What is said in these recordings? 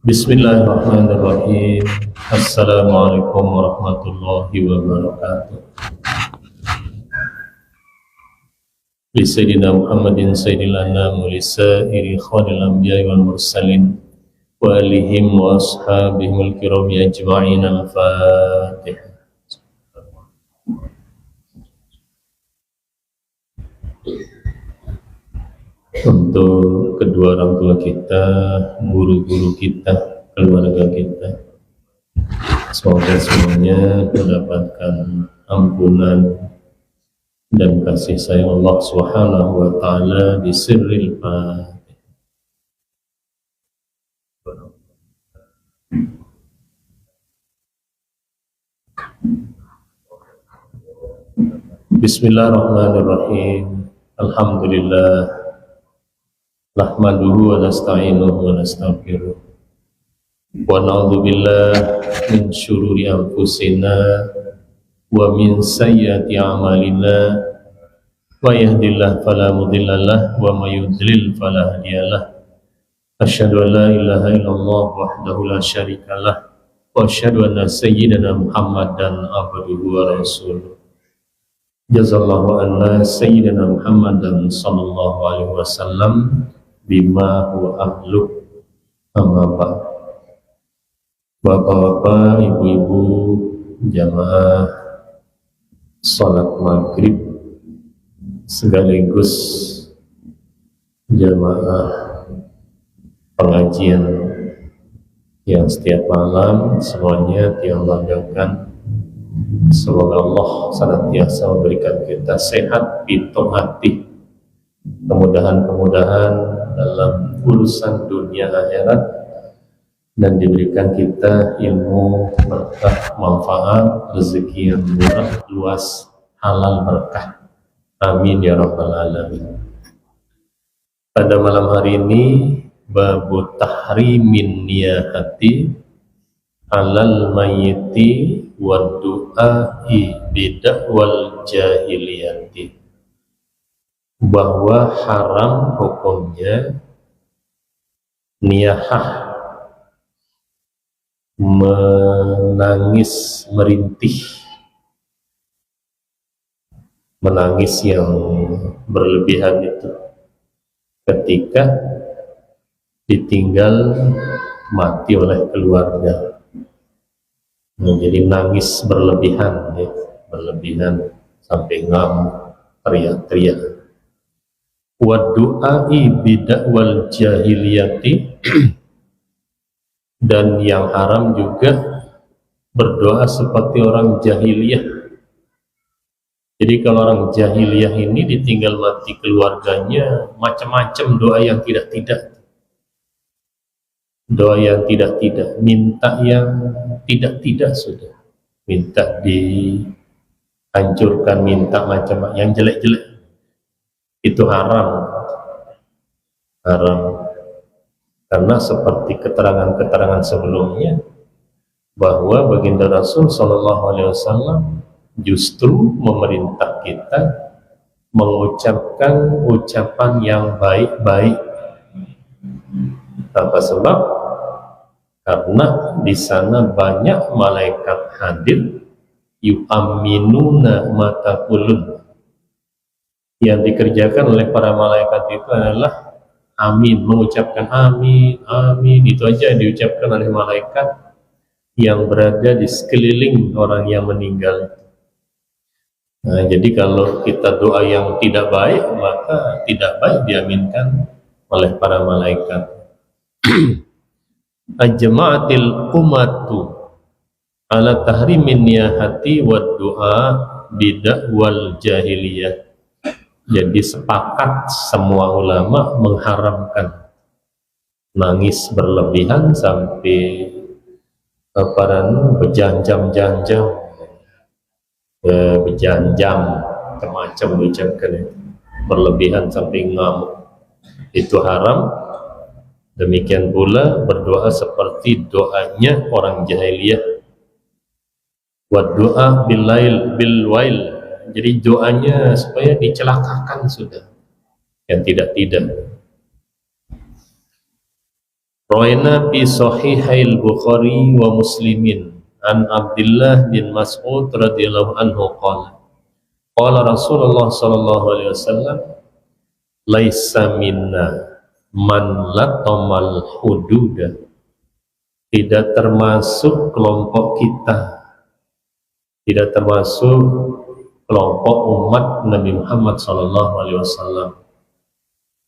Bismillahirrahmanirrahim. Assalamualaikum warahmatullahi wabarakatuh. Li Sayyidina Muhammadin Sayyidil Anam wa li sa'iri khalil anbiya'i wal mursalin wa alihim wa ashabihimul kirami ajma'in. Al-Fatihah. Untuk kedua orang tua kita, guru-guru kita, keluarga kita, semoga semuanya mendapatkan ampunan dan kasih sayang Allah Subhanahu wa Ta'ala di sirril Fatihah. Bismillahirrahmanirrahim. Alhamdulillah. Nahmaduhu wa nasta'inuhu wa nastaghfiruh wa na'udzu billahi min syururi anfusina wa min sayyiati a'malina wa yahdihillahu fala mudhillalah wa may yudlil fala hadiyalah. Asyhadu an la ilaha illallah wahdahu la syarikalah wa asyhadu anna sayyidana Muhammadan abduhu wa rasuluh. Jazallahu anna sayyidina Muhammadan sallallahu alaihi wasallam bima huwa ahlu. Amma ba'd. Bapak-bapak, ibu-ibu, jamaah salat maghrib sekaligus jamaah pengajian yang setiap malam, semuanya yang banggakan. Semoga Allah senantiasa memberikan kita sehat fitur hati, kemudahan-kemudahan dalam urusan dunia akhirat, dan diberikan kita ilmu berkah, manfaat, rezeki yang murah, luas, halal berkah. Amin ya rabbal alamin. Pada malam hari ini babu tahrimin niyahati alal mayyiti wa du'ai bid'awal jahiliyati, bahwa haram hukumnya niyahah, menangis merintih, menangis yang berlebihan itu ketika ditinggal mati oleh keluarga. Menjadi nangis berlebihan, ya, berlebihan sampai ngamuk, teriak-teriak. Wa du'ai bid'awal jahiliyati, dan yang haram juga berdoa seperti orang jahiliyah. Jadi kalau orang jahiliyah ini ditinggal mati keluarganya, macam-macam doa yang tidak-tidak, doa yang tidak-tidak, minta yang tidak-tidak, sudah minta dihancurkan, minta macam yang jelek-jelek, itu haram. Karena seperti keterangan-keterangan sebelumnya, bahwa baginda Rasul Shallallahu Alaihi Wasallam justru memerintah kita mengucapkan ucapan yang baik-baik. Apa sebab? Karena di sana banyak malaikat hadir, yu'amminuna mataqulun. Yang dikerjakan oleh para malaikat itu adalah amin, mengucapkan amin, amin, itu aja yang diucapkan oleh malaikat yang berada di sekeliling orang yang meninggal. Nah, jadi kalau kita doa yang tidak baik, maka tidak baik diaminkan oleh para malaikat. Ajma'atil ummatu ala tahrimin niyahati wa du'a bid'awal jahiliyah. Jadi sepakat semua ulama mengharamkan nangis berlebihan sampai berjam-jam, macam-macam ucapkan itu, berlebihan sampai ngamuk, itu haram. Demikian pula berdoa seperti doanya orang jahiliyah, wa doa bil wail, jadi doanya supaya dicelakakan sudah, yang tidak-tidak. Rawaina fi sahihail Bukhari wa Muslimin an Abdullah bin Mas'ud radhiyallahu anhu qala Rasulullah sallallahu alaihi wasallam laisa minna man latamal hududa, tidak termasuk kelompok kita, tidak termasuk kelompok umat Nabi Muhammad sallallahu alaihi wasallam.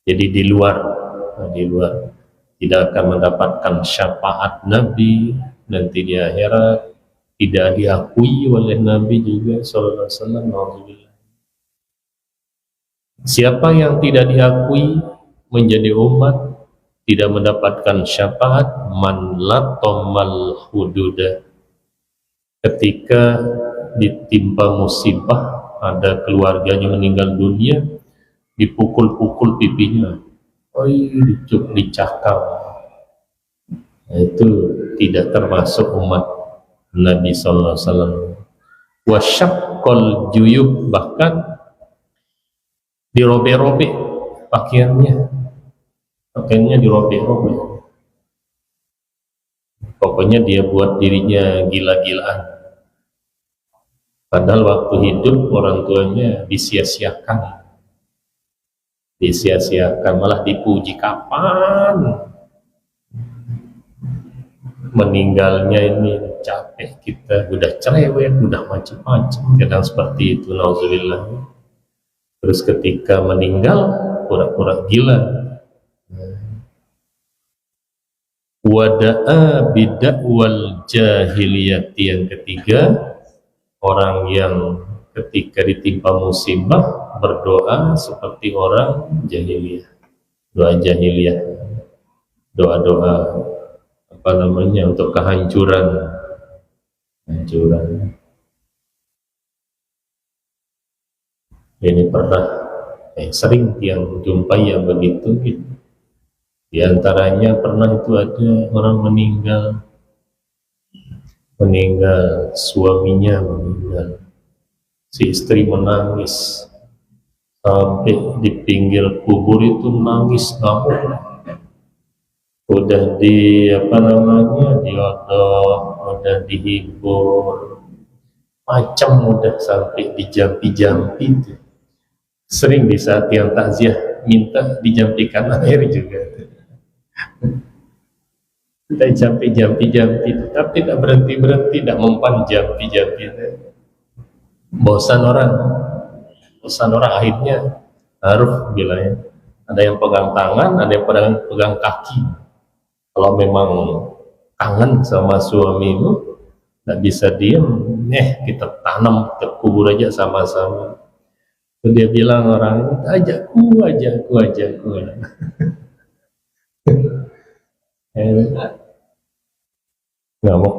Jadi di luar tidak akan mendapatkan syafaat Nabi nanti di akhirat, tidak diakui oleh Nabi juga sallallahu alaihi wasallam. Siapa yang tidak diakui menjadi umat, tidak mendapatkan syafaat, man latamal hududa, ketika ditimpa musibah, ada keluarganya meninggal dunia, dipukul-pukul pipinya, dicakar, itu tidak termasuk umat Nabi sallallahu alaihi wasallam. Wasyaqqal juyub, bahkan dirobek-robek pakaiannya dirobek-robek. Pokoknya dia buat dirinya gila-gilaan, padahal waktu hidup orang tuanya disia-siakan, malah dipuji. Kapan meninggalnya ini capek kita, udah cerewet, udah macam-macam, kadang seperti itu, nauzubillah. Terus ketika meninggal pura-pura gila. Wada'a bid'awal jahiliyah, yang ketiga, orang yang ketika ditimpa musibah berdoa seperti orang jahiliyah, doa jahiliyah, doa-doa untuk kehancuran. Ini pernah sering yang jumpai yang begitu gitu. Di antaranya pernah itu ada orang meninggal, suaminya meninggal, si istri menangis sampai di pinggir kubur itu nangis ngamuk. Udah diodok, udah dihibur, macam udah sampai dijampi-jampi itu. Sering di saat yang takziah minta dijampikan air juga. Kita jampi, tapi tidak berhenti, tidak mempan jampi. Bosan orang akhirnya harus bilangnya. Ada yang pegang tangan, ada yang pegang kaki. Kalau memang kangen sama suamimu, tidak bisa diem, kita tanam, kita kubur aja sama-sama. Dia bilang orang, ajakku. Ngamuk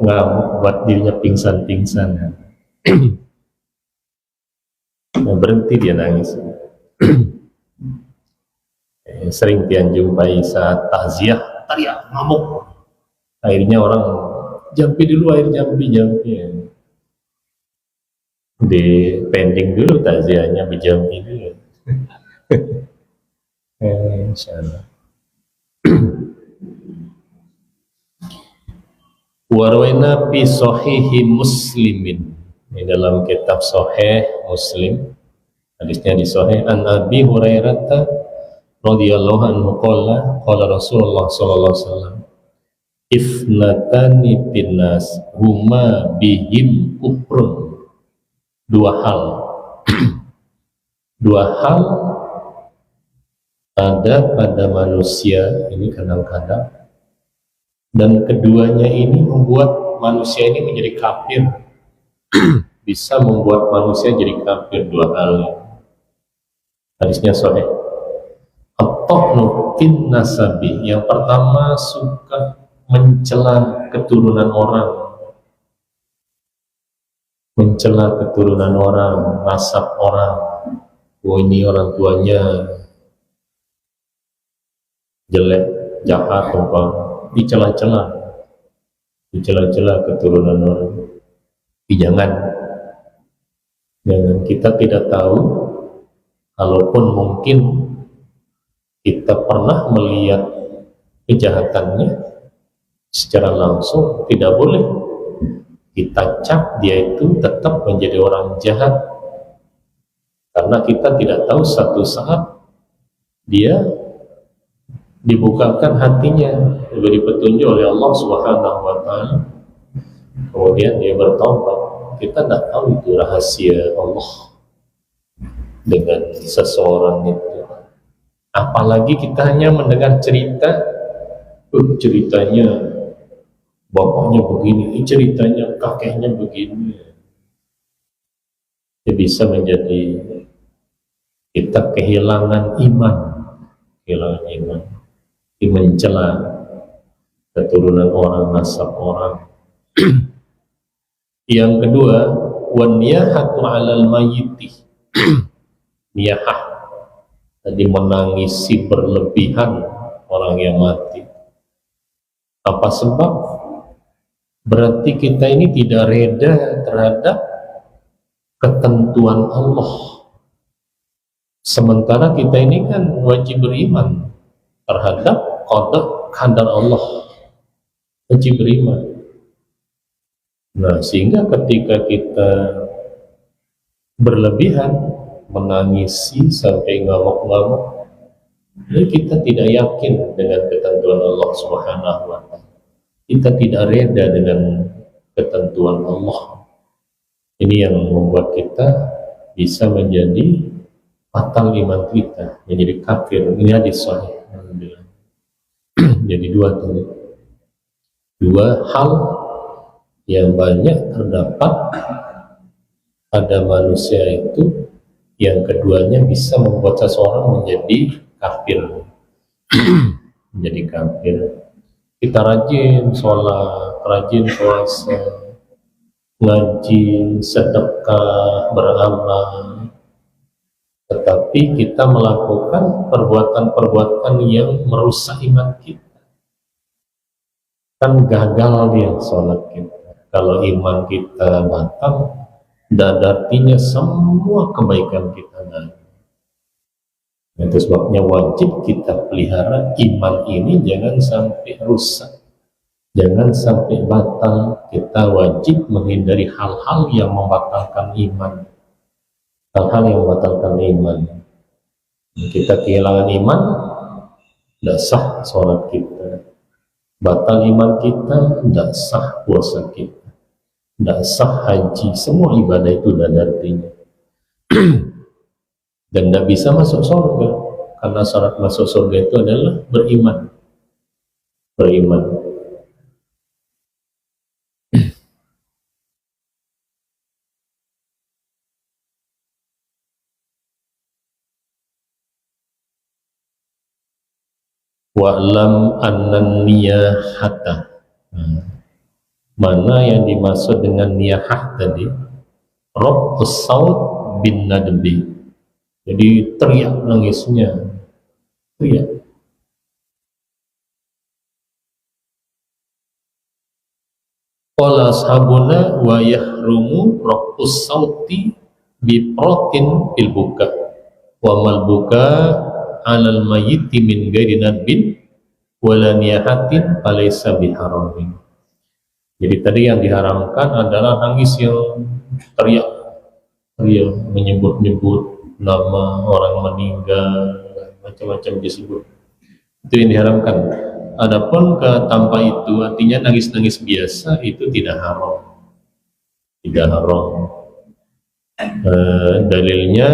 buat dirinya pingsan. Berhenti dia nangis. Sering dia jumpai saat takziah, teriak ngamuk. Akhirnya orang jampi dulu, air jampi. Di pending dulu takziahnya, dijampi dulu. Insyaallah. Warwaina fi sahihi Muslimin, di dalam kitab Sahih Muslim, hadisnya di Sahih, an Abi Hurairah radhiyallahu anhu qala Rasulullah sallallahu alaihi wasallam, ifnatani binnas huma bihim kufrun. Dua hal ada pada manusia ini kadang-kadang, dan keduanya ini membuat manusia ini menjadi kafir. Bisa membuat manusia jadi kafir, dua hal. Hadisnya sahih. At-ta'nu fin nasabi, yang pertama suka mencela keturunan orang, nasab orang. Oh, ini orang tuanya jelek, jahat, dicela-cela keturunan orang. Jangan kita tidak tahu, kalaupun mungkin kita pernah melihat kejahatannya, secara langsung tidak boleh kita cap dia itu tetap menjadi orang jahat, karena kita tidak tahu satu saat dia dibukakan hatinya, diberi petunjuk oleh Allah Subhanahu wa Ta'ala, kemudian dia bertobat. Kita tidak tahu itu rahasia Allah dengan seseorang itu. Apalagi kita hanya mendengar cerita, ceritanya bapaknya begini, ceritanya kakeknya begini, ya bisa menjadi kita kehilangan iman, mencela keturunan orang, nasab orang. Yang kedua, waniyahatu 'alal mayyiti, niyahah, tadi menangisi berlebihan orang yang mati. Apa sebab? Berarti kita ini tidak reda terhadap ketentuan Allah. Sementara kita ini kan wajib beriman terhadap qadar Allah, wajib beriman. Nah, sehingga ketika kita berlebihan, menangisi sampai ngamuk-ngamuk, kita tidak yakin dengan ketentuan Allah Subhanahu wa Ta'ala. Kita tidak reda dengan ketentuan Allah. Ini yang membuat kita bisa menjadi batal iman kita, menjadi kafir. Ini hadis sahih. Jadi dua hal yang banyak terdapat pada manusia itu, yang keduanya bisa membuat seseorang menjadi kafir. Menjadi kafir. Kita rajin sholat, rajin puasa, ngaji, sedekah, beramal, tetapi kita melakukan perbuatan-perbuatan yang merusak iman kita, kan gagal dia sholat kita. Kalau iman kita batal, dan artinya semua kebaikan kita naik. Itu sebabnya wajib kita pelihara iman ini, jangan sampai rusak, jangan sampai batal. Kita wajib menghindari hal-hal yang membatalkan iman, hal-hal yang membatalkan iman. Kita kehilangan iman, tidak sah sholat kita. Batal iman kita, tidak sah puasa kita, tidak sah haji. Semua ibadah itu ada artinya. Dan tidak bisa masuk surga, karena syarat masuk surga itu adalah beriman. Wa'lam annan niyahata. Mana yang dimaksud dengan niyahah tadi? Rabbus saut bin nadbi. Jadi teriak nangisnya, teriak. Qala ashabuna wa yahrumu rabbus sauti bi protin bil buka wa mal buka alal mayyiti min ghairi nadbin wala niyahatin falaysa biharamin. Jadi tadi yang diharamkan adalah nangis yang teriak, menyebut-nyebut nama orang meninggal, macam-macam disebut. Itu yang diharamkan. Adapun tanpa itu, artinya nangis-nangis biasa, itu tidak haram. Tidak haram. Dalilnya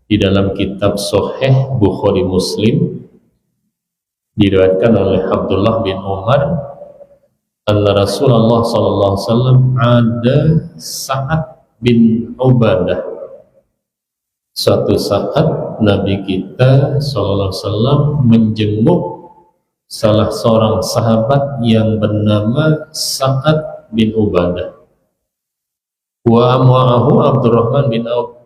di dalam kitab Sahih Bukhari Muslim, diriwayatkan oleh Abdullah bin Umar, anna Rasulullah sallallahu alaihi wasallam ada Sa'ad bin Ubadah. Suatu saat Nabi kita sallallahu alaihi wasallam menjenguk salah seorang sahabat yang bernama Sa'ad bin Ubadah. Wa ma'ahu Abdurrahman bin Auf.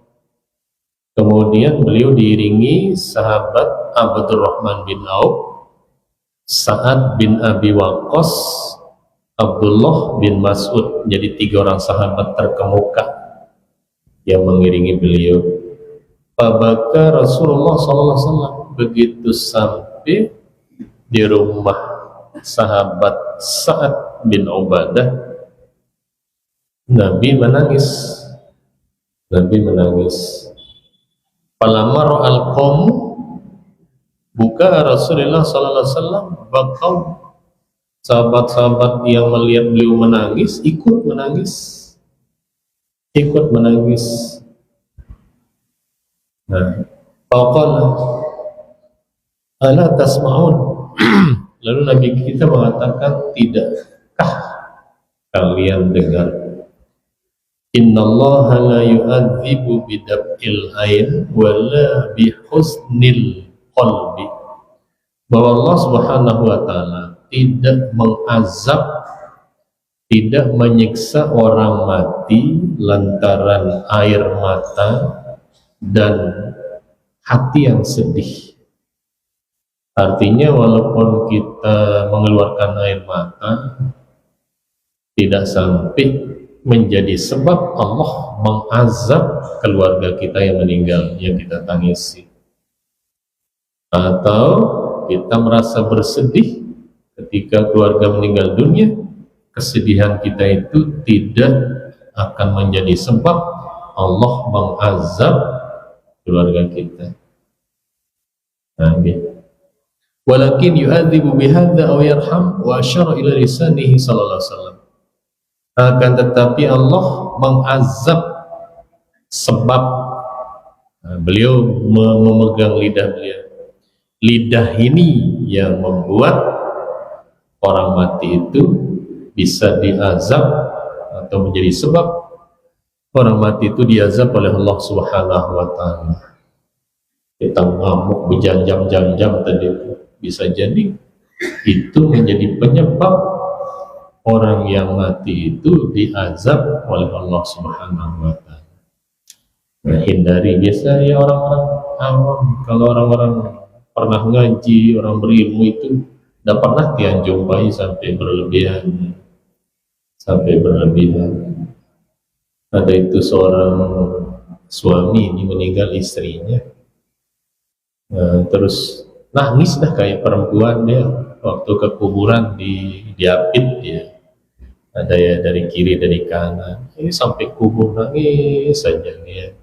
Kemudian beliau diiringi sahabat Abdurrahman bin Auf, Sa'ad bin Abi Waqqas, Abdullah bin Mas'ud. Jadi 3 orang sahabat terkemuka yang mengiringi beliau. Fabaka Rasulullah SAW. Begitu sampai di rumah sahabat Sa'ad bin Ubadah, Nabi menangis. Falamma ra'al qaum, buka Rasulullah sallallahu alaihi wasallam, bakau, sahabat-sahabat yang melihat beliau menangis ikut menangis. Nah, faqala ala tasma'un. Lalu Nabi kita mengatakan, tidakkah kalian dengar? Innallaha la yu'adzibu bidab'il ain wala bihusnil qalbi. Bahwa Allah Subhanahu wa ta'ala tidak mengazab, tidak menyiksa orang mati lantaran air mata dan hati yang sedih. Artinya walaupun kita mengeluarkan air mata, tidak sampai menjadi sebab Allah mengazab keluarga kita yang meninggal, yang kita tangisi. Atau kita merasa bersedih ketika keluarga meninggal dunia, kesedihan kita itu tidak akan menjadi sebab Allah mengazab keluarga kita. Nah, gitu. Walakin yu'adzibu bihadza aw yarham, wa asyara ila lisanihi sallallahu alaihi wasallam. Akan tetapi Allah mengazab sebab beliau memegang lidah beliau. Lidah ini yang membuat orang mati itu bisa diazab atau menjadi sebab orang mati itu diazab oleh Allah Subhanahu wa ta'ala. Kita ngamuk berjam-jam tadi itu, bisa jadi itu menjadi penyebab orang yang mati itu diazab oleh Allah Subhanahu wa ta'ala. Nah, hindari. Biasa ya orang-orang awam, kalau orang-orang pernah ngaji, orang berilmu itu tidak pernah tiang jumpai sampai berlebihan. Ada itu seorang suami ini meninggal istrinya, terus nangis dah kayak perempuan dia waktu ke kuburan diapit dia. Ada ya dari kiri dari kanan, ini sampai kubur nangis saja dia.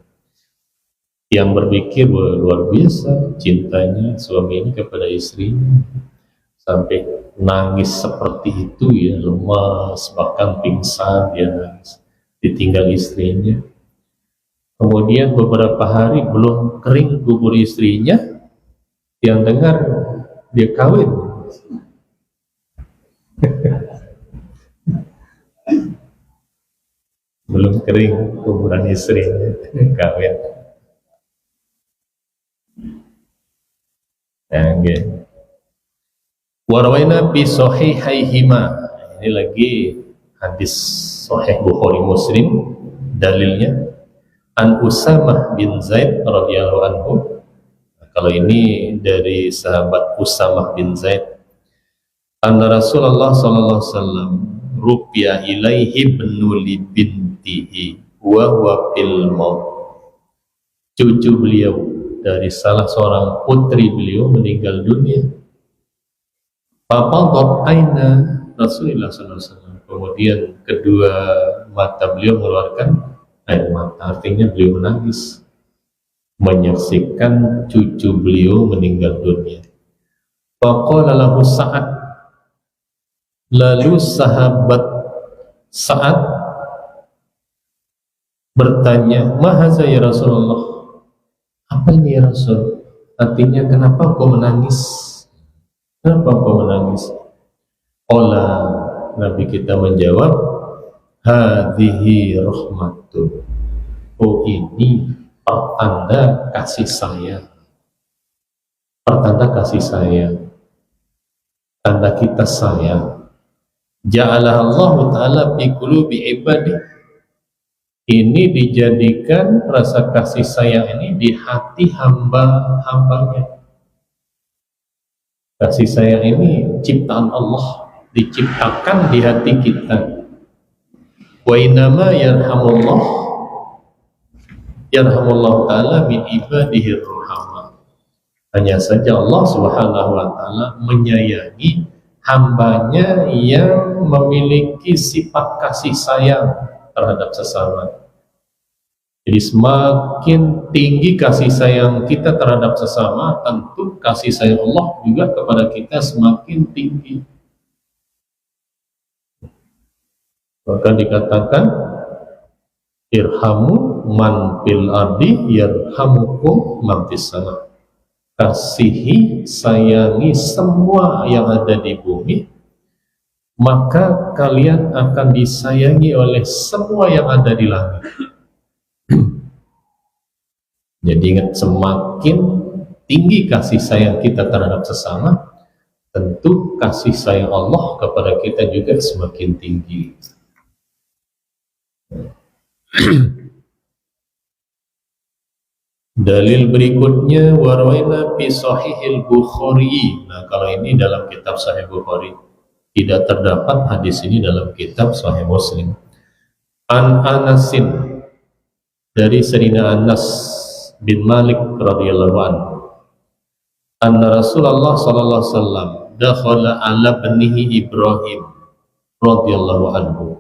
Yang berpikir luar biasa cintanya suami ini kepada istrinya, sampai nangis seperti itu ya, lemas bahkan pingsan dia nangis, ditinggal istrinya. Kemudian beberapa hari belum kering kubur istrinya, yang dengar dia kawin. Belum kering kuburan istrinya, kawin. Nah, gitu. Warawaina bi sahihaihima. Ini lagi hadis sahih Bukhari Muslim, dalilnya an Usamah bin Zaid radhiyallahu anhu. Kalau ini dari sahabat Usamah bin Zaid, anna Rasulullah sallallahu alaihi wasallam rupiya ilaihi ibnuli bintihi wa huwa fil maut. Cucu beliau dari salah seorang putri beliau meninggal dunia. Fafadat aina Rasulullah sallallahu alaihi wasallam. Kemudian kedua mata beliau mengeluarkan air mata, artinya beliau menangis menyaksikan cucu beliau meninggal dunia. Faqala lahu Sa'ad, lalu sahabat Sa'ad bertanya, "Mahaza ya Rasulullah?" Apa ini ya Rasul? Artinya kenapa kau menangis? Kenapa kau menangis? Qala, Nabi kita menjawab, hadhihi rahmatun. Oh, ini pertanda kasih sayang. Pertanda kasih sayang. Tanda kita sayang. Ja'alah Allah Ta'ala fi qulubi ibadihi. Ini dijadikan rasa kasih sayang ini di hati hamba-hambanya. Kasih sayang ini ciptaan Allah, diciptakan di hati kita. Wa innama yarhamullah ta'ala min ibadihi ruhama. Hanya saja Allah Subhanahu wa ta'ala menyayangi hambanya yang memiliki sifat kasih sayang terhadap sesama. Jadi semakin tinggi kasih sayang kita terhadap sesama, tentu kasih sayang Allah juga kepada kita semakin tinggi. Maka dikatakan irhamu man fil ardi yarhamukum man fis sama. Kasihi, sayangi semua yang ada di bumi, maka kalian akan disayangi oleh semua yang ada di langit. Jadi ingat, semakin tinggi kasih sayang kita terhadap sesama, tentu kasih sayang Allah kepada kita juga semakin tinggi. Dalil berikutnya warwaina fi sahihil Bukhari. Nah, kalau ini dalam kitab Sahih Bukhari, tidak terdapat hadis ini dalam kitab Sahih Muslim. An Anasin, dari Sayyidina Anas bin Malik radhiyallahu anhu, anna Rasulullah sallallahu alaihi wasallam dakhala ala banihi Ibrahim radhiyallahu anhu.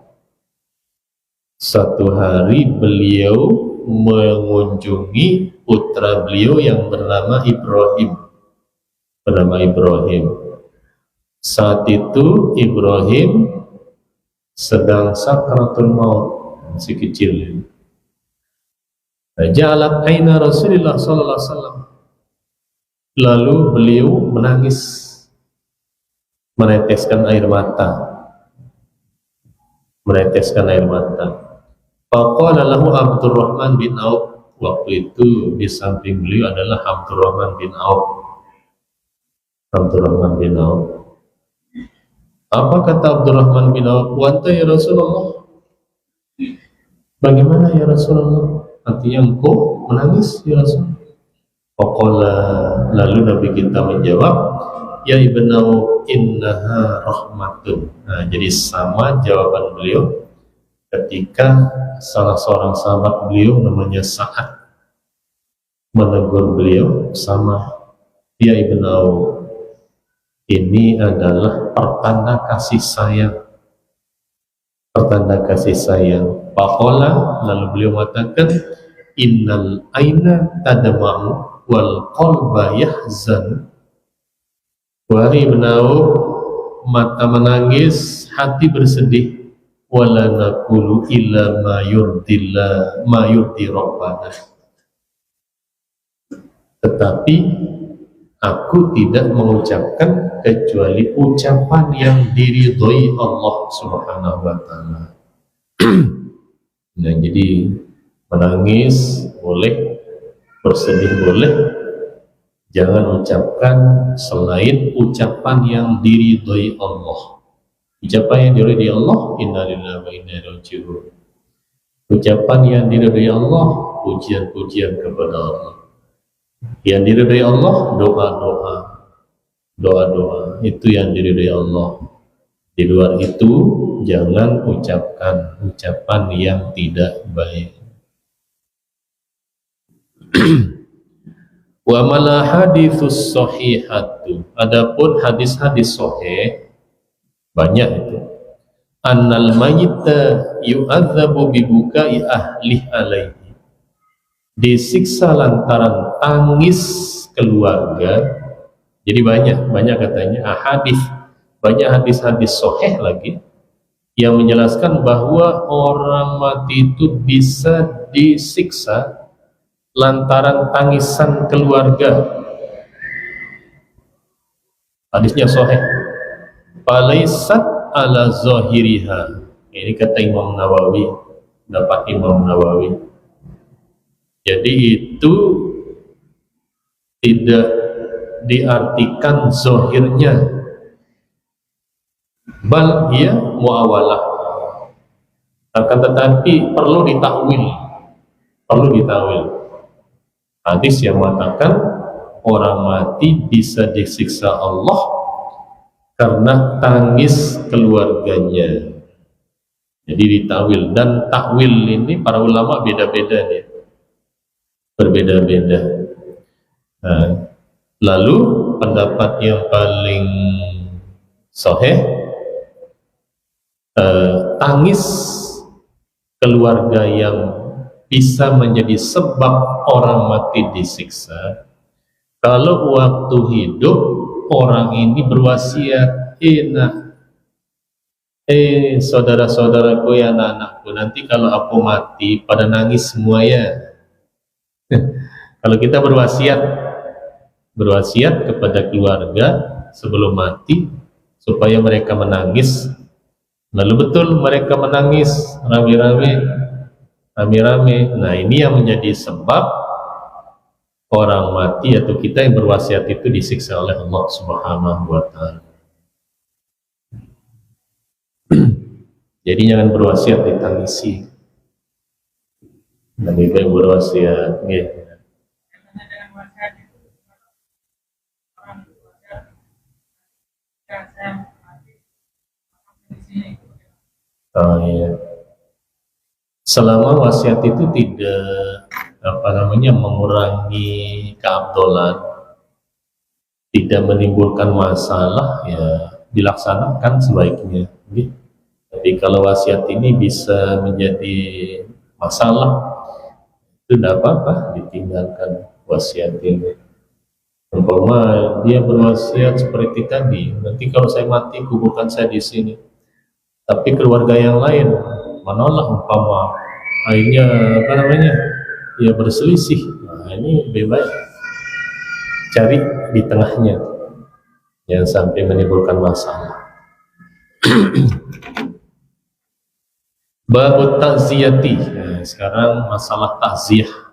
Satu hari beliau mengunjungi putra beliau yang bernama Ibrahim. Saat itu Ibrahim sedang sakratul maut, masih kecil. Ja'alat aina Rasulullah sallallahu alaihi wasallam. Lalu beliau menangis, meneteskan air mata. Faqala lahu Abdurrahman bin Auf. Waktu itu di samping beliau adalah Abdurrahman bin Auf. Apa kata Abdurrahman bin Auf? Wanta ya Rasulullah. Bagaimana ya Rasulullah? Artinya engkau menangis ya Rasul. Faqala, lalu Nabi kita menjawab, ya ibnau innaha rahmatun. Nah, jadi sama jawaban beliau ketika salah seorang sahabat beliau namanya Sa'ad menegur beliau, sama, ya ibnau, ini adalah pertanda kasih sayang. Faqala, lalu beliau mengatakan, innal aina tadma'u wal qalba yahzan. Wahai ibnau, mata menangis, hati bersedih, wala naqulu illa ma yurdi rabbana. Tetapi aku tidak mengucapkan kecuali ucapan yang diridhoi Allah Subhanahu wa taala. Nah, jadi menangis boleh, bersedih boleh, jangan ucapkan selain ucapan yang diridhoi Allah. Ucapan yang diridhoi Allah, innalillahi wa inna ilaihi raji'un. Ucapan yang diridhoi Allah, pujian-pujian kepada Allah. Yang diridhoi Allah, doa-doa, itu yang diridhoi Allah. Di luar itu jangan ucapkan ucapan yang tidak baik. Wa mala haditsus sahihatu, adapun hadis-hadis sahih banyak itu. Annal mayyita yu'adzabu bibukai ahli alaihi, disiksa lantaran tangis keluarga. Jadi banyak katanya banyak hadis-hadis sahih lagi yang menjelaskan bahwa orang mati itu bisa disiksa lantaran tangisan keluarga. Hadisnya sahih. Falaisat ala zahiriha. Ini kata Imam Nawawi, dapat Imam Nawawi. Jadi itu tidak diartikan zahirnya, bal ia muawalah, akan tetapi perlu ditakwil. Hadis yang mengatakan orang mati bisa disiksa Allah karena tangis keluarganya. Jadi ditakwil, dan takwil ini para ulama berbeda-beda. Nah, lalu pendapat yang paling Sahih, tangis keluarga yang bisa menjadi sebab orang mati disiksa kalau waktu hidup orang ini berwasiat, saudara-saudaraku ya, anak-anakku, nanti kalau aku mati pada nangis semua ya. Kalau kita berwasiat kepada keluarga sebelum mati supaya mereka menangis, lalu betul mereka menangis rame-rame. Nah, ini yang menjadi sebab orang mati atau kita yang berwasiat itu disiksa oleh Allah Subhanahu wa Ta'ala. Jadi jangan berwasiat ditangisi. Lebih baik berwasiat, Oh iya. Selama wasiat itu tidak mengurangi keabdolan, tidak menimbulkan masalah, ya dilaksanakan sebaiknya. Tapi kalau wasiat ini bisa menjadi masalah, itu tidak apa-apa, ditinggalkan wasiat ini. Umpama dia berwasiat seperti tadi, nanti kalau saya mati kuburkan saya di sini. Tapi keluarga yang lain menolak, umpama akhirnya ya berselisih. Nah, ini bebas, cari di tengahnya, jangan sampai menimbulkan masalah. Bab ta'ziyati. Nah, sekarang masalah ta'ziyah.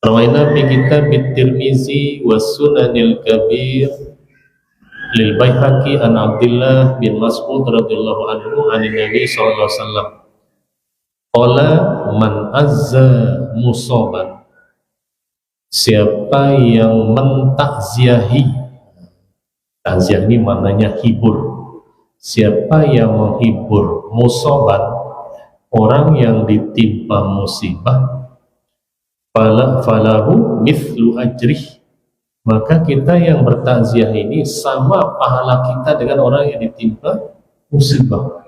Rawaina fi kitab at-Tirmizi wa Sunanil Kabir lil Baihaqi an Abdullah bin Mas'ud radhiyallahu anhu an Nabi sallallahu alaihi wasallam qala man azza musaban, siapa yang mentakziahi, takziah ini maknanya hibur, siapa yang menghibur musaban, orang yang ditimpa musibah, falahu mithlu ajrih, maka kita yang bertakziah ini sama pahala kita dengan orang yang ditimpa musibah.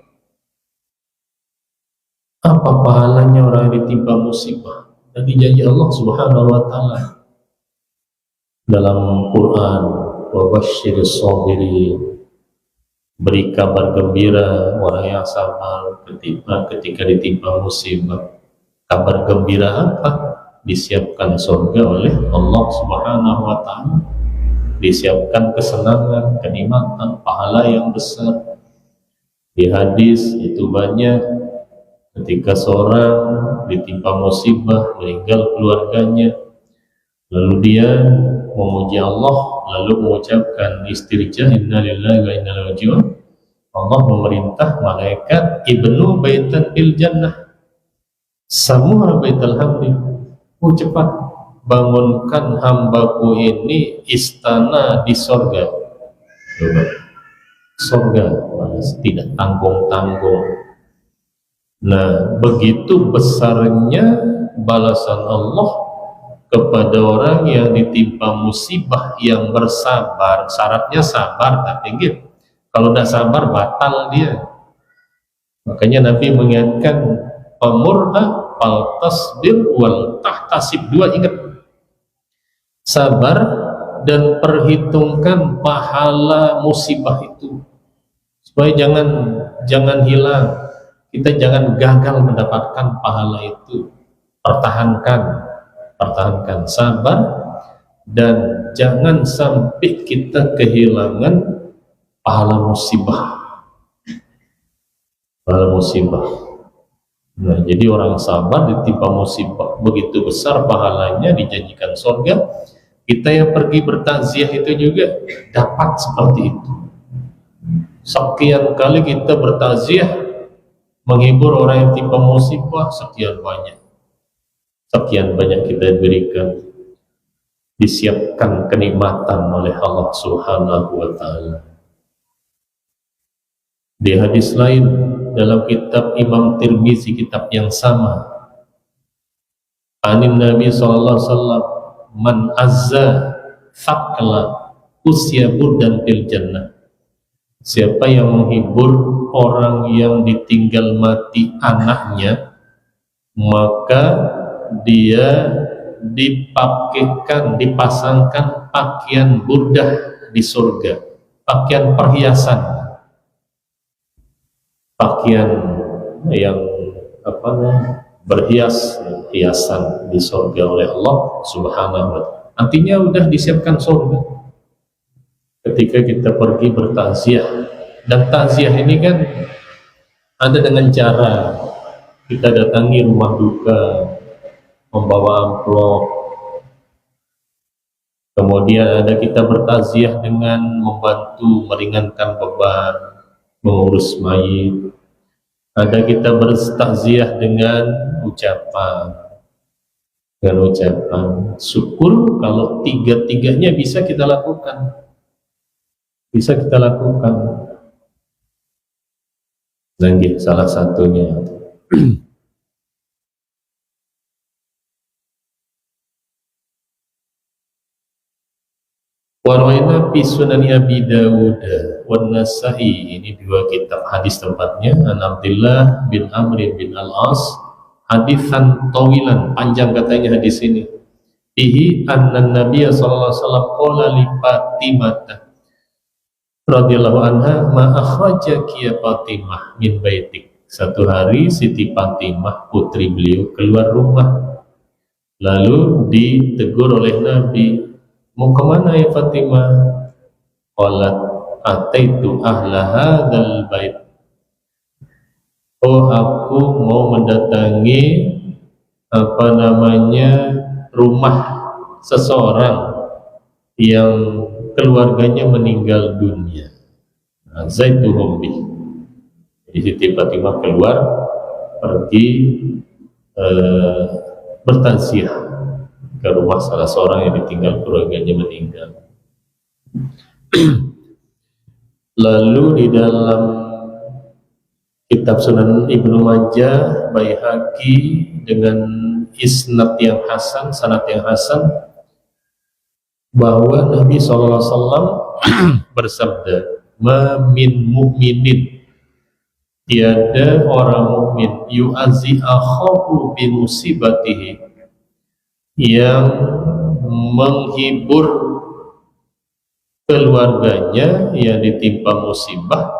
Apa pahalanya orang yang ditimpa musibah? Dan dijanji Allah Subhanahu wa Ta'ala dalam Quran, wa basyyiris sabirin, beri kabar gembira orang yang sabar ketika ditimpa musibah. Kabar gembira apa? Disiapkan surga oleh Allah Subhanahu wa Ta'ala, disiapkan kesenangan, kenikmatan, pahala yang besar. Di hadis itu banyak, ketika seorang ditimpa musibah, meninggal keluarganya, lalu dia memuji Allah, lalu mengucapkan istirja, inna lillahi wa inna ilaihi raji'un, Allah memerintah malaikat, ibnu baitan fil jannah, semua baitul hamdi, cepat bangunkan hambaku ini istana di sorga. Sorga tidak tanggung-tanggung. Nah, begitu besarnya balasan Allah kepada orang yang ditimpa musibah yang bersabar. Syaratnya sabar, tapi kalau tidak sabar batal dia. Makanya Nabi mengingatkan, pamurha fal tasbir wal tahtasib, dua, ingat, sabar dan perhitungkan pahala musibah itu supaya jangan hilang, kita jangan gagal mendapatkan pahala itu. Pertahankan sabar dan jangan sampai kita kehilangan pahala musibah. Nah, jadi orang sabar ditimpa musibah begitu besar pahalanya, dijanjikan surga. Kita yang pergi bertakziah itu juga dapat seperti itu. Sekian kali kita bertakziah menghibur orang yang timpa musibah, sekian banyak kita berikan, disiapkan kenikmatan oleh Allah Subhanahu wa Ta'ala. Di hadis lain dalam kitab Imam Tirmizi, kitab yang sama, anin Nabi sallallahu alaihi wasallam, man azza faqla usya burdan fil jannah, Siapa yang menghibur orang yang ditinggal mati anaknya, maka dia dipasangkan pakaian burdah di surga, pakaian perhiasan, pakaian yang berhias, hiasan di surga oleh Allah Subhanahu wa Ta'ala. Artinya udah disiapkan surga ketika kita pergi bertakziah. Dan takziah ini kan ada dengan cara kita datangi rumah duka, membawa amplop, kemudian ada kita bertakziah dengan membantu meringankan beban, mengurus mayit, ada kita bertakziah dengan ucapan syukur. Kalau tiga-tiganya bisa kita lakukan, Nanti salah satunya. Warwaina fi sunani Abi Dawud wan Nasa'i, ini dua kitab hadis tempatnya. An Abdullah bin Amr bin Al-As, hadisan tawilan, panjang katanya hadis ini. Ihi anna Nabiya sallallahu alaihi wasallam qala li Fatimah radhiyallahu anha, ma akhrajaki ya Fatimah min baitik. Satu hari Siti Fatimah, putri beliau, keluar rumah, lalu ditegur oleh Nabi, mau kemana ya Fatimah? Qalat ataitu ahla hadzal bait, oh aku mau mendatangi rumah seseorang yang keluarganya meninggal dunia. Zaituhum bih. Jadi Siti Fatimah keluar pergi bertakziah ke rumah salah seorang yang ditinggal keluarganya meninggal. Lalu di dalam kitab Sunan Ibnu Majah, Baihaqi dengan isnad yang hasan, sanad yang hasan, bahwa Nabi SAW bersabda, ma min mu'minin, tiada orang mukmin yu'azzi akhahu bi musibatihi, yang menghibur keluarganya yang ditimpa musibah,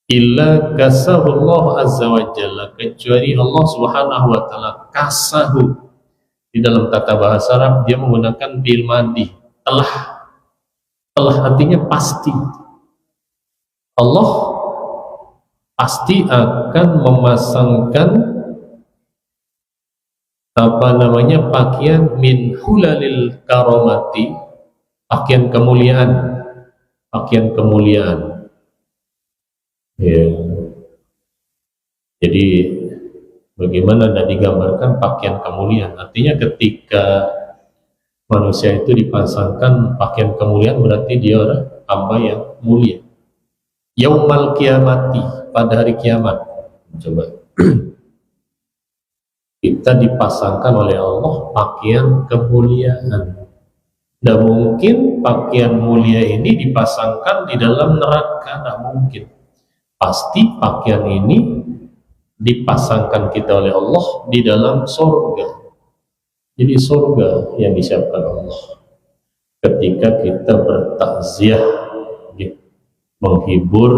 illa kasahullah azza wa jalla, kecuali Allah Subhanahu wa ta'ala kasahu. Di dalam tata bahasa Arab dia menggunakan fi'il madhi, telah artinya pasti. Allah pasti akan memasangkan pakaian min hulalil karamati, pakaian kemuliaan. Ya. Jadi bagaimana tidak digambarkan pakaian kemuliaan? Artinya ketika manusia itu dipasangkan pakaian kemuliaan, berarti dia orang hamba yang mulia. Yaumal kiamati, pada hari kiamat. Coba kita dipasangkan oleh Allah pakaian kemuliaan. Tidak mungkin pakaian mulia ini dipasangkan di dalam neraka, tidak mungkin. Pasti pakaian ini dipasangkan kita oleh Allah di dalam surga. Jadi surga yang disiapkan Allah ketika kita bertakziah, menghibur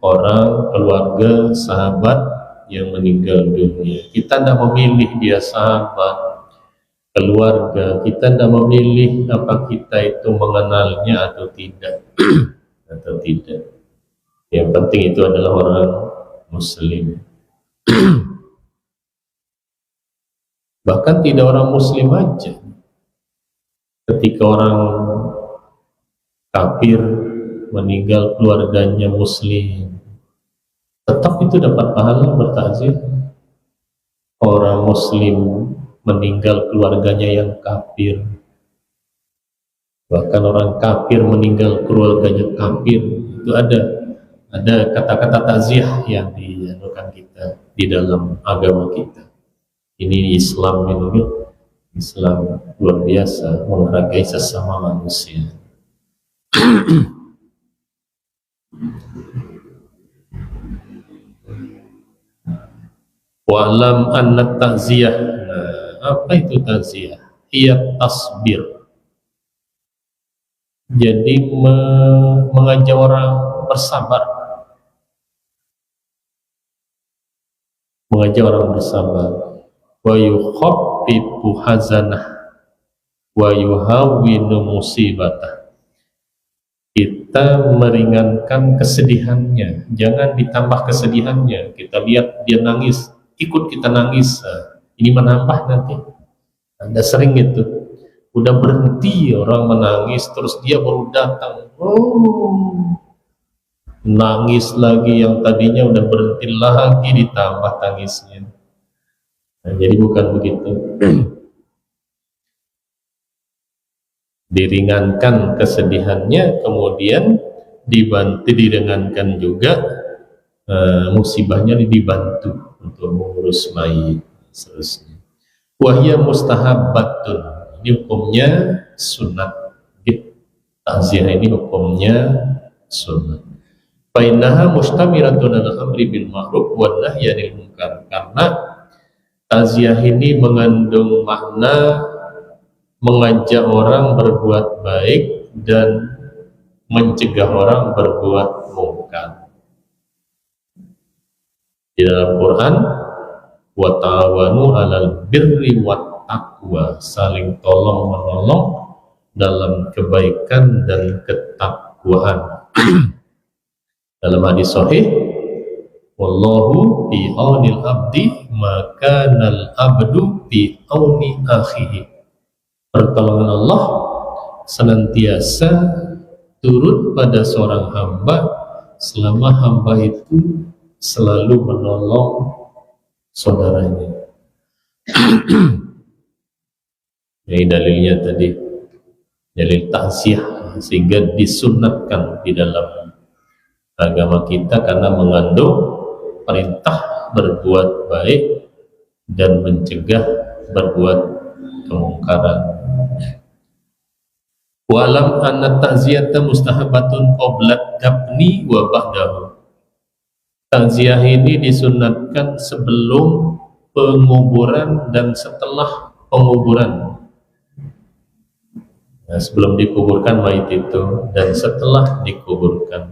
orang, keluarga, sahabat yang meninggal dunia. Kita tidak memilih dia sahabat, keluarga, kita tidak memilih apa kita itu mengenalnya atau tidak. Yang penting itu adalah orang muslim. Bahkan tidak orang muslim aja, ketika orang kafir meninggal keluarganya muslim, tetap itu dapat pahala bertakziah. Orang muslim meninggal keluarganya yang kafir, bahkan orang kafir meninggal keluarganya kafir, itu ada kata-kata takziah yang dianukan kita di dalam agama kita. Ini Islam luar biasa, menghargai sesama manusia. Wa'lam anna ta'ziyah. Nah, apa itu ta'ziyah? Ia tasbir. Jadi mengajak orang bersabar. Mengajak orang bersabar. Wa yukhaffifu hazanah wa yuhawwinu musibatah. Kita meringankan kesedihannya, jangan ditambah kesedihannya. Kita lihat dia nangis, ikut kita nangis. Nah, ini menambah nanti. Anda sering gitu, udah berhenti orang menangis, terus dia baru datang, nangis lagi, yang tadinya udah berhenti lagi ditambah tangisnya. Nah, jadi bukan begitu. Diringankan kesedihannya, kemudian dibantu, diringankan juga musibahnya, dibantu untuk mengurus mayit seterusnya. Wahya mustahabbatun, ini hukumnya sunat. Takziah ini hukumnya sunat. Fainaha mustamiratun ala amri bil ma'ruf wa nahyi 'anil munkar. Karena takziah ini mengandung makna mengajak orang berbuat baik dan mencegah orang berbuat mungkar. Di dalam Quran, wa ta'awanu 'alal birri wat taqwa, saling tolong menolong dalam kebaikan dan ketakwaan. Dalam hadis sahih, wallahu fi aunil abdi maka nal abdu fi auni akhihi. Pertolongan Allah senantiasa turut pada seorang hamba selama hamba itu selalu menolong saudaranya. Ini dalilnya tadi, dalil takziah, sehingga disunatkan di dalam agama kita karena mengandung perintah berbuat baik dan mencegah berbuat kemungkaran. Wa'lam anna ta'ziyata mustahabatun qabla dafni wa ba'dahu. Takziah ini disunatkan sebelum penguburan dan setelah penguburan. Nah, sebelum dikuburkan mayit itu dan setelah dikuburkan.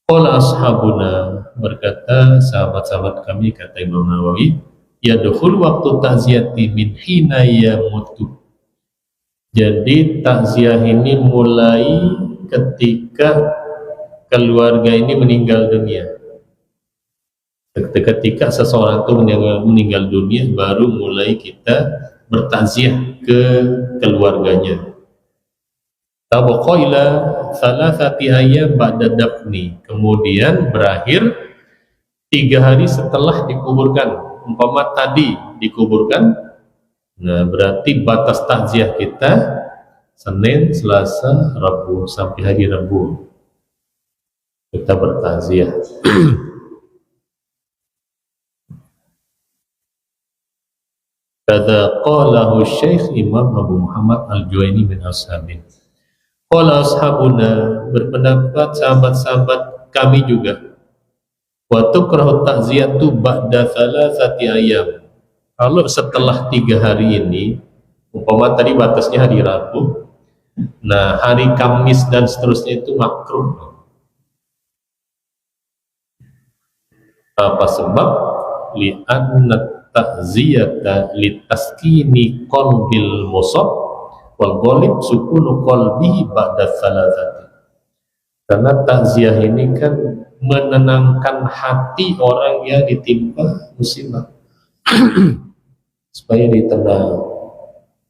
Qala ashabuna, berkata sahabat-sahabat kami, kata Imam Nawawi, yadkhul waktu ta'ziyati min hina yamutu. Jadi takziah ini mulai ketika keluarga ini meninggal dunia. Ketika seseorang itu meninggal dunia, baru mulai kita bertakziah ke keluarganya. Tabaqa ila thalathati ayyam ba'da dafni, kemudian berakhir 3 hari setelah dikuburkan. Umpama tadi dikuburkan, nah berarti batas takziah kita Senin, Selasa, Rabu, sampai hari Rabu kita bertakziah. Kata qalahu Syekh Imam Abu Muhammad Al-Juwaini bin Ashabin. Qala ashabuna, berpendapat sahabat-sahabat kami juga, wa tukrahu ta'ziyatu ba'da thalathati ayyam. Kalau setelah 3 hari ini, umpama tadi batasnya hari Rabu, nah hari Kamis dan seterusnya itu makruh. Apa sebab? Li'anna ta'ziyata litaskini qalbil musab wal ghalib sukunu qalbihi ba'da thalathati. Karena takziah ini kan menenangkan hati orang yang ditimpa musibah. Supaya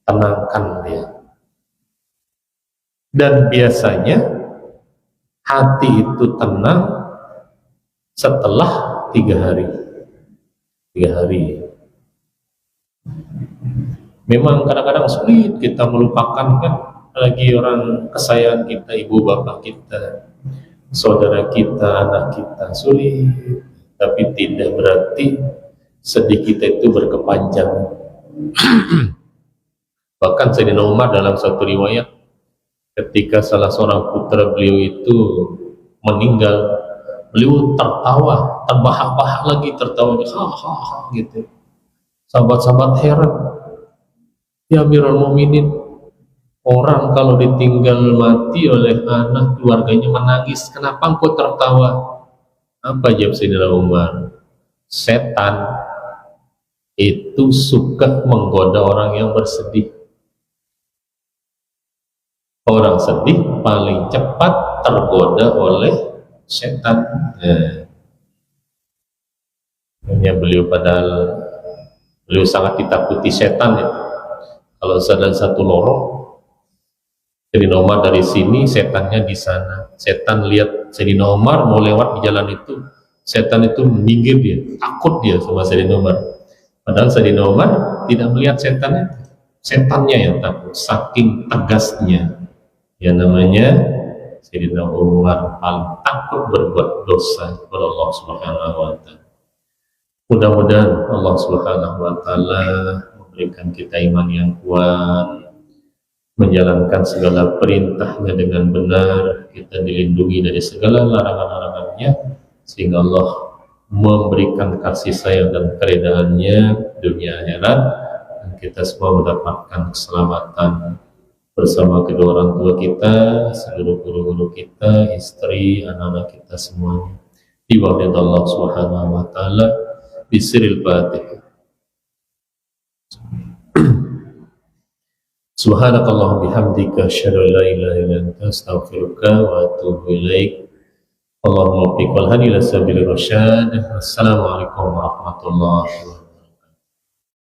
tenangkan dia. Dan biasanya hati itu tenang setelah 3 hari. 3 hari. Memang kadang-kadang sulit kita melupakan, kan, lagi orang kesayangan kita, ibu bapak kita, saudara kita, anak kita, sulit. Tapi tidak berarti sedih kita itu berkepanjangan. Bahkan Sayyidina Umar dalam satu riwayat, ketika salah seorang putra beliau itu meninggal, beliau tertawa, terbahak-bahak lagi tertawa, ha gitu. Sahabat-sahabat heran, ya Amirul Mukminin, orang kalau ditinggal mati oleh anak keluarganya menangis, kenapa engkau tertawa? Apa jawab Sayyidina Umar? Setan itu suka menggoda orang yang bersedih. Orang sedih paling cepat tergoda oleh setan. Hanya beliau sangat ditakuti setan itu. Kalau ada satu lorong, Sayyidina Umar dari sini, setannya di sana. Setan lihat Sayyidina Umar mau lewat di jalan itu, setan itu minggir dia, takut dia sama Sayyidina Umar. Padahal Sayyidina Umar tidak melihat setannya yang takut, saking tegasnya. Ya namanya Sayyidina Umar paling takut berbuat dosa kepada Allah Subhanahu wa Ta'ala. Mudah-mudahan Allah Subhanahu wa Ta'ala memberikan kita iman yang kuat, menjalankan segala perintahnya dengan benar, kita dilindungi dari segala larangan-larangannya, sehingga Allah memberikan kasih sayang dan keredaannya dunia akhirat, dan kita semua mendapatkan keselamatan bersama kedua orang tua kita, seluruh guru-guru kita, istri, anak-anak kita semuanya. Di wahid Allah Subhanahu wa Ta'ala, bisiril Fatihah. Subhanakallahumma bihamdika asyhadu an la ilaha illa anta astaghfiruka wa atubu ilaik. Allahumma waffiq wal hadi ila sabilir rasyad. Assalamualaikum warahmatullahi wabarakatuh.